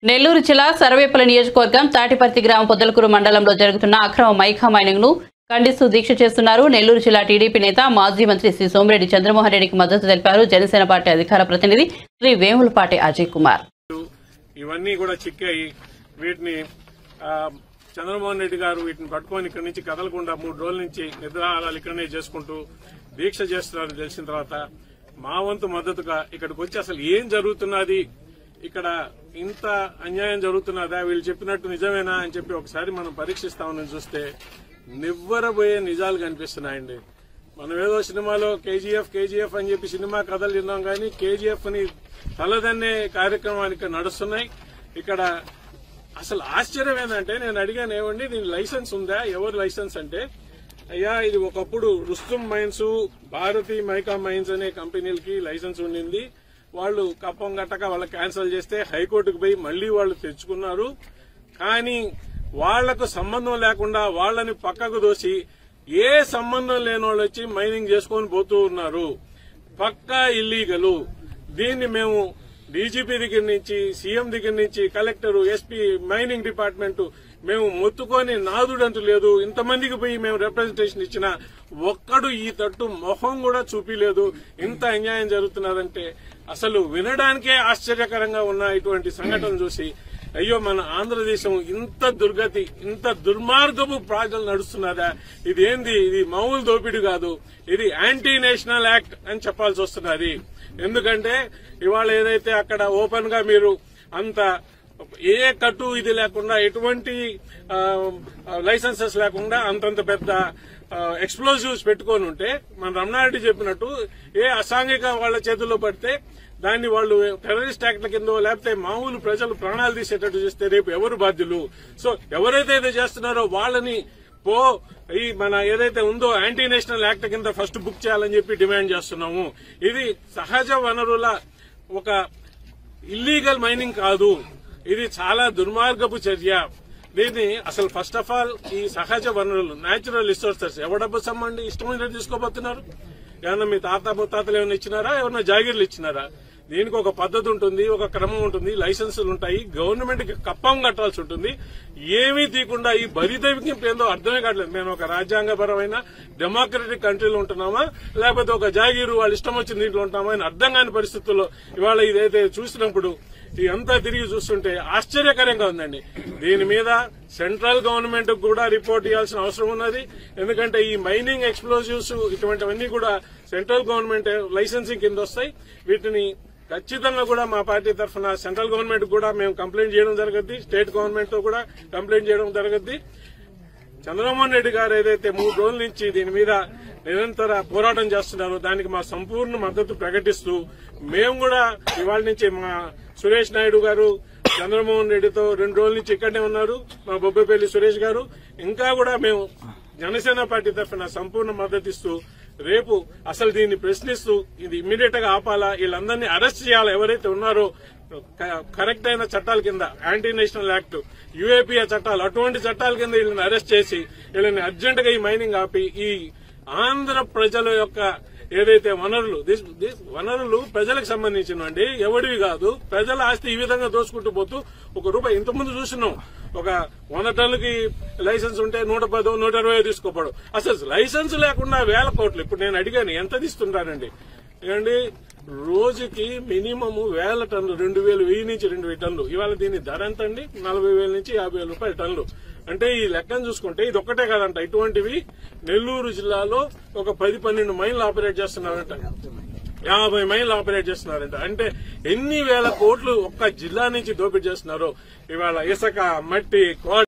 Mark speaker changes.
Speaker 1: నెల్లూరు జిల్లా సర్వేపల్లి నియోజకవర్గం తాటిపర్తి గ్రామ పొద్దలకూరు మండలంలో జరుగుతున్న అక్రమ మైకా మైనింగ్ ను ఖండిస్తూ దీక్ష చేస్తున్నారు. నెల్లూరు జిల్లా టీడీపీ నేత మాజీ మంత్రి శ్రీ సోమిరెడ్డి చంద్రమోహన్ రెడ్డికి మద్దతు తెలిపారు. జనసేన పార్టీ అధికార ప్రతినిధి శ్రీ వేములపాటి అజయ్ కుమార్.
Speaker 2: ఇవన్నీ కూడా చిక్కాయి. వీటిని చంద్రమోహన్ రెడ్డి గారు వీటిని పట్టుకొని ఇక్కడి నుంచి కదలకుండా 3 రోజుల నుంచి నిద్రాహారాలు ఇక్కడనే చేసుకుంటూ దీక్ష చేస్తున్నారు. తెలిసిన తర్వాత మా వంతు మద్దతుగా ఇక్కడికి వచ్చి అసలు ఏం జరుగుతున్నది, ఇక్కడ ఇంత అన్యాయం జరుగుతున్నదా, వీళ్ళు చెప్పినట్టు నిజమేనా అని చెప్పి ఒకసారి మనం పరీక్షిస్తామని చూస్తే నివ్వరబోయే నిజాలు కనిపిస్తున్నాయండి. మనం ఏదో సినిమాలో కేజీఎఫ్ అని చెప్పి సినిమా కథలు విన్నాం కానీ కేజీఎఫ్ ని తలదన్నే కార్యక్రమాలు ఇక్కడ నడుస్తున్నాయి. ఇక్కడ అసలు ఆశ్చర్యం ఏంటంటే నేను అడిగాను, ఏమండి దీని లైసెన్స్ ఉందా, ఎవరు లైసెన్స్ అంటే, అయ్యా ఇది ఒకప్పుడు Rustom mines, Bharati mica mines అనే కంపెనీలకి లైసెన్స్ ఉండింది. వాళ్ళు కప్పం గట్టక వాళ్ళు క్యాన్సిల్ చేస్తే హైకోర్టుకు పోయి మళ్లీ వాళ్ళు తెచ్చుకున్నారు. కానీ వాళ్లకు సంబంధం లేకుండా వాళ్ళని పక్కకు దోసి ఏ సంబంధం లేని వాళ్ళు వచ్చి మైనింగ్ చేసుకొని పోతూ ఉన్నారు. పక్కా ఇల్లీగలు. దీన్ని మేము డీజీపీ దగ్గర నుంచి, సీఎం దగ్గర నుంచి, కలెక్టర్, ఎస్పీ, మైనింగ్ డిపార్ట్మెంట్ మేము మొత్తుకొని నాదుడంటూ లేదు. ఇంతమందికి పోయి మేము రిప్రజెంటేషన్ ఇచ్చినా ఒక్కడు ఈ తట్టు మొహం కూడా చూపిలేదు. ఇంత అన్యాయం జరుగుతున్నదంటే అసలు వినడానికే ఆశ్చర్యకరంగా ఉన్న ఇటువంటి సంఘటన చూసి అయ్యో మన ఆంధ్రదేశం ఇంత దుర్గతి, ఇంత దుర్మార్గపు ప్రాజెక్టులు నడుస్తున్నదా, ఇదేంది, ఇది మామూలు దోపిడీ కాదు, ఇది యాంటీ నేషనల్ యాక్ట్ అని చెప్పాల్సి వస్తున్నది. ఎందుకంటే ఇవాళ ఏదైతే అక్కడ ఓపెన్ గా మీరు అంత ఏ కట్టు ఇది లేకుండా ఎటువంటి లైసెన్సెస్ లేకుండా అంతంత పెద్ద ఎక్స్ప్లోజివ్స్ పెట్టుకొని ఉంటే మన రమణారెడ్డి చెప్పినట్టు ఏ అసాంఘిక వాళ్ళ చేతుల్లో పడితే దాన్ని వాళ్ళు టెర్రరిస్ట్ యాక్ట్ల కింద లేకపోతే మామూలు ప్రజలు ప్రాణాలు తీసేటట్టు చేస్తే రేపు ఎవరు బాధ్యులు? సో ఎవరైతే ఇది చేస్తున్నారో వాళ్ళని ఈ మన ఏదైతే ఉందో యాంటీ నేషనల్ యాక్ట్ కింద ఫస్ట్ బుక్ చేయాలని చెప్పి డిమాండ్ చేస్తున్నాము. ఇది సహజ వనరుల ఒక ఇల్లీగల్ మైనింగ్ కాదు, ఇది చాలా దుర్మార్గపు చర్య. దీన్ని అసలు ఫస్ట్ ఆఫ్ ఆల్ ఈ సహజ వనరులు, న్యాచురల్ రిసోర్సెస్ ఎవడబ్బు సమ్మండి ఇష్టమైనట్టు తీసుకోబోతున్నారు. ఏమన్నా మీ తాత ముత్తాతలు ఏమైనా ఇచ్చినారా, ఏమన్నా జాగీర్లు ఇచ్చినారా? దీనికి ఒక పద్ధతి ఉంటుంది, ఒక క్రమం ఉంటుంది, లైసెన్సులు ఉంటాయి, గవర్నమెంట్ కి కప్పం కట్టాల్సి ఉంటుంది. ఏమీ తీయకుండా ఈ బరిదవింపు ఏందో అర్థమే కావట్లేదు. మేము ఒక రాజ్యాంగపరమైన డెమోక్రటిక్ కంట్రీలో ఉంటున్నామా, లేకపోతే ఒక జాగీరు వాళ్ళు ఇష్టం వచ్చిన దీంట్లో ఉంటామా అని అర్థం కాని పరిస్థితుల్లో ఇవాళ ఇదైతే చూసినప్పుడు ఇదంతా తిరిగి చూస్తుంటే ఆశ్చర్యకరంగా ఉందండి. దీని మీద సెంట్రల్ గవర్నమెంట్ కూడా రిపోర్ట్ ఇవ్వాల్సిన అవసరం ఉన్నది. ఎందుకంటే ఈ మైనింగ్ ఎక్స్ప్లోజివ్స్ ఇటువంటివన్నీ కూడా సెంట్రల్ గవర్నమెంట్ లైసెన్సింగ్ కింద వస్తాయి. వీటిని ఖచ్చితంగా కూడా మా పార్టీ తరఫున సెంట్రల్ గవర్నమెంట్ కూడా మేము కంప్లైంట్ చేయడం జరుగుద్ది, స్టేట్ గవర్నమెంట్ తో కూడా కంప్లైంట్ చేయడం జరుగుద్ది. చంద్రమోహన్ రెడ్డి గారు ఏదైతే 3 రోజుల నుంచి దీని మీద నిరంతర పోరాటం చేస్తున్నారో దానికి మా సంపూర్ణ మద్దతు ప్రకటిస్తూ మేము కూడా ఇవాళ నుంచి మా సురేష్ నాయుడు గారు చంద్రమోహన్ రెడ్డితో 2 రోజుల నుంచి ఇక్కడనే ఉన్నారు, మా బొబ్బేపల్లి సురేష్ గారు. ఇంకా కూడా మేము జనసేన పార్టీ తరఫున సంపూర్ణ మద్దతు ఇస్తూ రేపు అసలు దీన్ని ప్రశ్నిస్తూ ఇది ఇమ్మీడియట్ గా ఆపాలా, వీళ్ళందరినీ అరెస్ట్ చేయాలా, ఎవరైతే ఉన్నారో కరెక్ట్ అయిన చట్టాల కింద, యాంటీ నేషనల్ యాక్ట్, యూఏపీఏ చట్టాలు, అటువంటి చట్టాల కింద వీళ్ళని అరెస్ట్ చేసి వీళ్ళని అర్జెంట్ గా ఈ మైనింగ్ ఆపి ఈ ఆంధ్ర ప్రజల యొక్క ఏదైతే వనరులు ప్రజలకు సంబంధించినవండి, ఎవడివి కాదు. ప్రజల ఆస్తి ఈ విధంగా దోచుకుంటూ పోతూ ₹1 ఇంతకుముందు చూసినాం. ఒక 100 టన్నులకి లైసెన్స్ ఉంటే 110, 120 తీసుకోపడు. అసలు లైసెన్స్ లేకుండా 1000 కోట్లు. ఇప్పుడు నేను అడిగాను ఎంత తీస్తుంటారండి ఏమండి, రోజుకి మినిమం 1000 టన్నులు, 2000 నుంచి 2000 టన్నులు. ఇవాళ దీని ధర ఎంత అండి? 40,000 నుంచి 50,000 రూపాయల టన్నులు. అంటే ఈ లెక్కను చూసుకుంటే ఇది ఒక్కటే కాదంట, ఇటువంటివి నెల్లూరు జిల్లాలో ఒక 10-12 మైళ్ళు ఆపరేట్ చేస్తున్నారంట, 50 మైళ్ళు ఆపరేట్ చేస్తున్నారంట. అంటే ఎన్ని వేల కోట్లు ఒక్క జిల్లా నుంచి దోపిడీ చేస్తున్నారో. ఇవాళ ఇసుక, మట్టి,